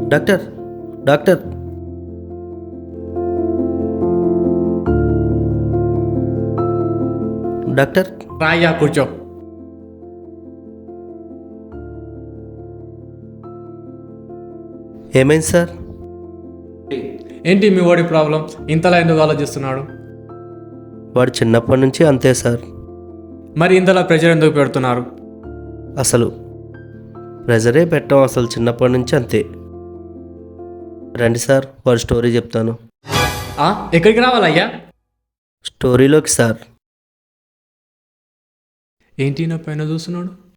Doctor doctor doctor రాయ్యా కూర్చో. ఏమైంది sir? ఏంటి మీ వాడి ప్రాబ్లం? ఇంతలా ఎందుకు ఆలోచిస్తున్నాడు? వాడు చిన్నప్పటి నుంచి అంతే సార్. మరి ఇంతలా ప్రెషర్ ఎందుకు పెడుతున్నారు? అసలు ప్రెజరే పెట్టాం, అసలు చిన్నప్పటి నుంచి అంతే. రండి సార్, వాడి స్టోరీ చెప్తాను. ఎక్కడికి రావాలయ్యా? స్టోరీలోకి సార్. ఏంటి నా పైన చూస్తున్నాడు?